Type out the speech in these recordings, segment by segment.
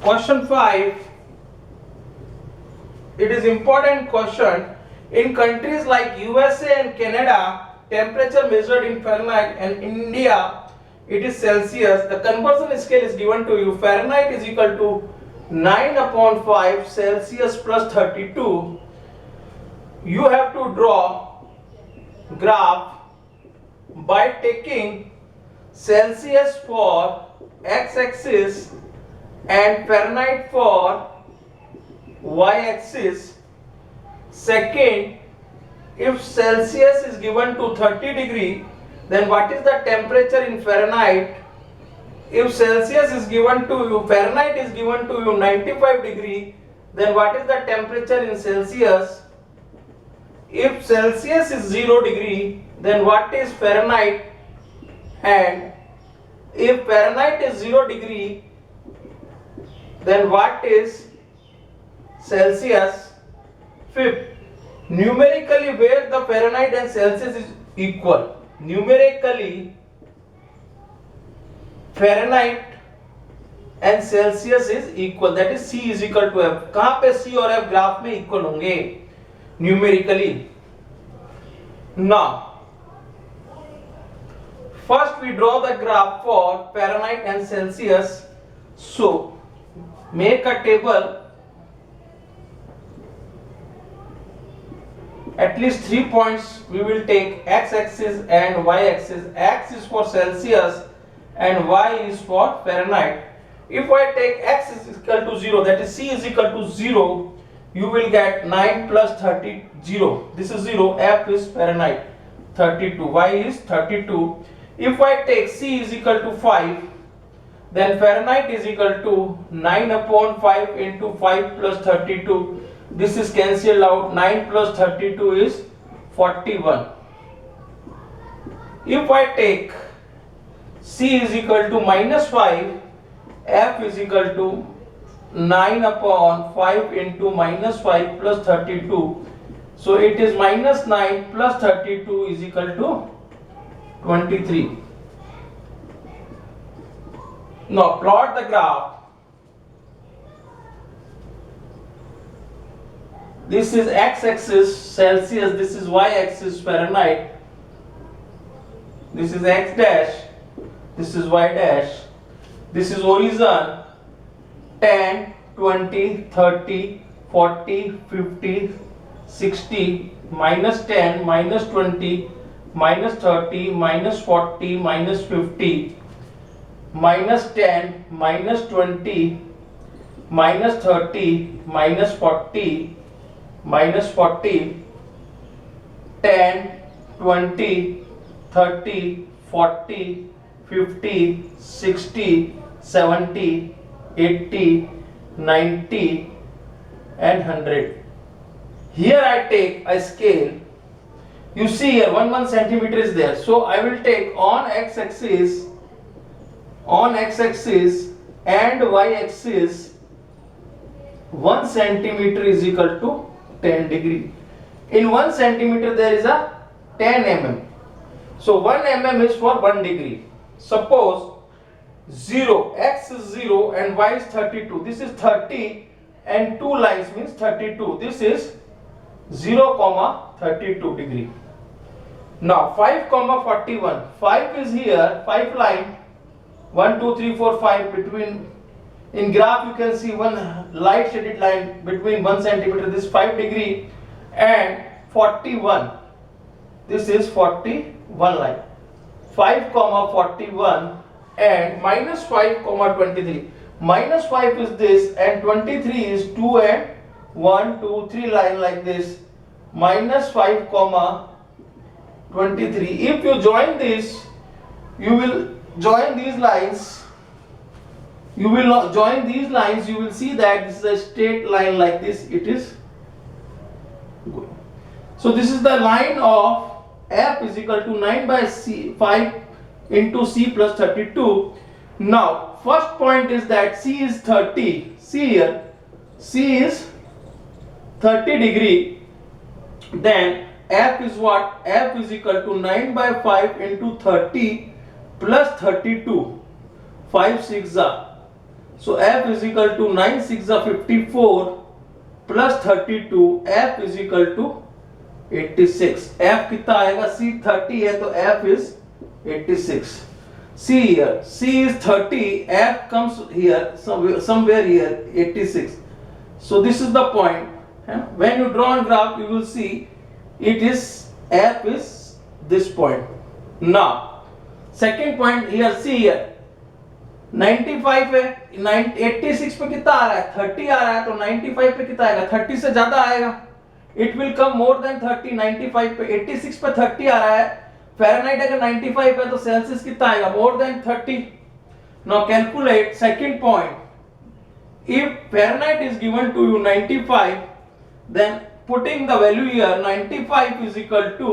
Question 5. It is important question. In countries like USA and Canada, temperature measured in Fahrenheit, and India it is Celsius. The conversion scale is given to you. Fahrenheit is equal to 9/5, Celsius plus 32. You have to draw graph by taking Celsius for x-axis and Fahrenheit for y-axis. Second, if Celsius is given to 30 degree, then what is the temperature in Fahrenheit? If Celsius is given to you, Fahrenheit is given to you 95 degree, then what is the temperature in Celsius? If Celsius is 0 degree, then what is Fahrenheit? And if Fahrenheit is 0 degree, then what is Celsius? Fifth, numerically where the Fahrenheit and Celsius is equal. Numerically Fahrenheit and Celsius is equal, that is C is equal to F. कहाँ पे C और F graph में equal होंगे? Numerically. Now first we draw the graph for Fahrenheit and Celsius. So make a table. At least 3 points we will take, x-axis and y-axis. X is for Celsius and y is for Fahrenheit. If I take x is equal to 0, that is C is equal to 0, you will get 9 plus 30, 0. This is 0, F is Fahrenheit, 32, y is 32. If I take C is equal to 5, then Fahrenheit is equal to 9/5 into 5 plus 32. This is cancelled out. 9 plus 32 is 41. If I take C is equal to -5, F is equal to 9/5 into -5 plus 32. So it is -9 plus 32 is equal to 23. Now plot the graph. This is x-axis Celsius, this is y-axis Fahrenheit, this is x dash, this is y dash, this is origin 10, 20, 30, 40, 50, 60, minus 10, minus 20, minus 30, minus 40, minus 50, minus 10, minus 20, minus 30, minus 40, minus 40, 10, 20, 30, 40, 50, 60, 70, 80, 90 and 100. Here I take a scale. You see here 1 centimeter is there. So I will take on x-axis and y-axis 1 centimeter is equal to 10 degree. In 1 centimeter there is a 10 mm. So 1 mm is for 1 degree. Suppose 0, x is 0 and y is 32. This is 30 and 2 lines means 32. This is 0, 32 degree. Now 5, 41. 5 is here, 5 line. 1, 2, 3, 4, 5 between. In graph you can see one light shaded line between 1 centimeter, this 5 degree, and 41. This is 41 line. 5, 41 and minus 5, 23. Minus 5 is this and 23 is 2 and 1, 2, 3 line like this. Minus 5, 23. If you join this, you will join these lines. You will not join these lines, you will see that this is a straight line like this. It is going. So this is the line of F is equal to 9/5 into C plus 32. Now first point is that C is 30. See here, C is 30 degree. Then F is what? F is equal to 9/5 into 30 plus 32. 5 6 are So f is equal to 9 6 are 54 plus 32, f is equal to 86. f कितना आएगा? c 30 है तो f is 86. see here, c is 30, f comes here somewhere here 86. So this is the point. When you draw on graph, you will see it is f is this point. Now second point here, see here 95 है, 86 पे कितना आ रहा है? 30 आ रहा है, तो 95 पे कितना आएगा? 30 से ज्यादा आएगा. It will come more than 30. 95 पे 86 पे 30 आ रहा है. फ़ारेनहाइट अगर 95 है तो सेल्सियस कितना आएगा? More than 30. Now calculate second point. If Fahrenheit is given to you 95, then putting the value here 95 is equal to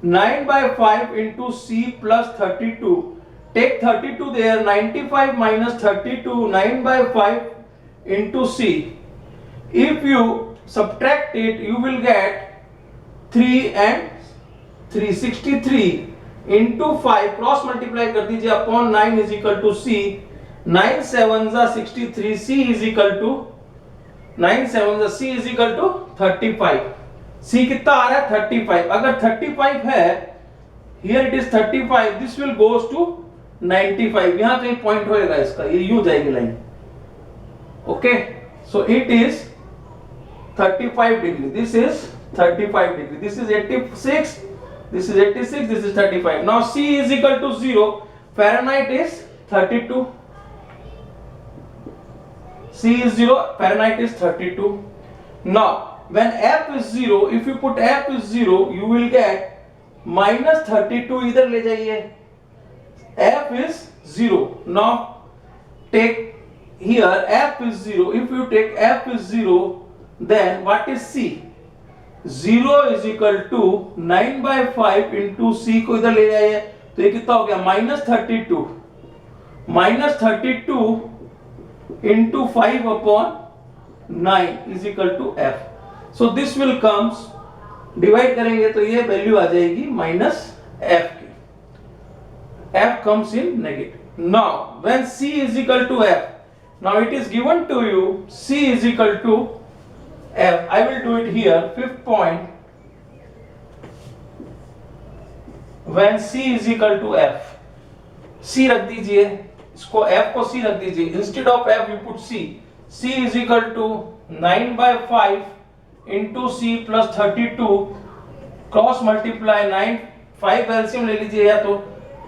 9 by 5 into c plus 32. Take 32 there, 95 minus 32, 9 by 5 into c. If you subtract it, you will get 3 and 363 into 5. Cross multiply कर दीजिए upon 9 is equal to c. 9 7s are 63. c is equal to 9 7s are c is equal to 35. c कितना आ रहा है? 35. अगर 35 है, here it is 35. This will goes to 95. यहाँ कहीं point होएगा इसका, ये यूं जाएगी line. Okay, so it is 35 degree. This is 35 degree. This is 86. This is 86. This is 35. Now c is equal to 0. Fahrenheit is 32. c is 0. Fahrenheit is 32. Now when f is 0, if you put f is 0, you will get minus 32. इधर ले जाइए. f is 0. Now take here f is 0. If you take f is 0, then what is c? 0 is equal to 9 by 5 into c को इधर ले जाइए, तो ये कितना हो गया? minus 32. minus 32 into 5 upon 9 is equal to f. So this will comes, divide करेंगे तो ये वैल्यू आ जाएगी minus f की. f comes in negative. Now when c is equal to f, now it is given to you c is equal to f. I will do it here. Fifth point, when c is equal to f, c रख दीजिए, इसको f को c रख दीजिए. Instead of f you put c. c is equal to 9 by 5 into c plus 32. Cross multiply 9 5 LCM ले लीजिए, या तो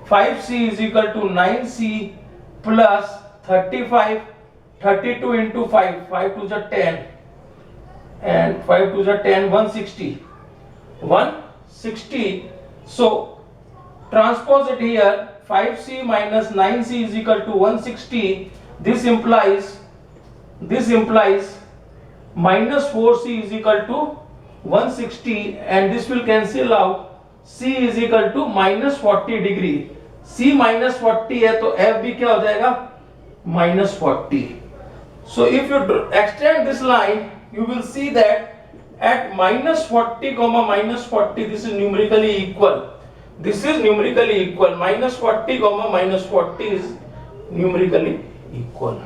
5c is equal to 9c plus 35. 32 into 5, 5 to the 10 and 5 to the 10, 160. 160. So transpose it here. 5c minus 9c is equal to 160. This implies minus 4c is equal to 160, and this will cancel out. c is equal to minus 40 degree. c minus 40 है तो f भी क्या हो जाएगा? minus 40. So if you extend this line, you will see that at minus 40 comma minus 40, this is numerically equal. This is numerically equal. Minus 40 comma minus 40 is numerically equal.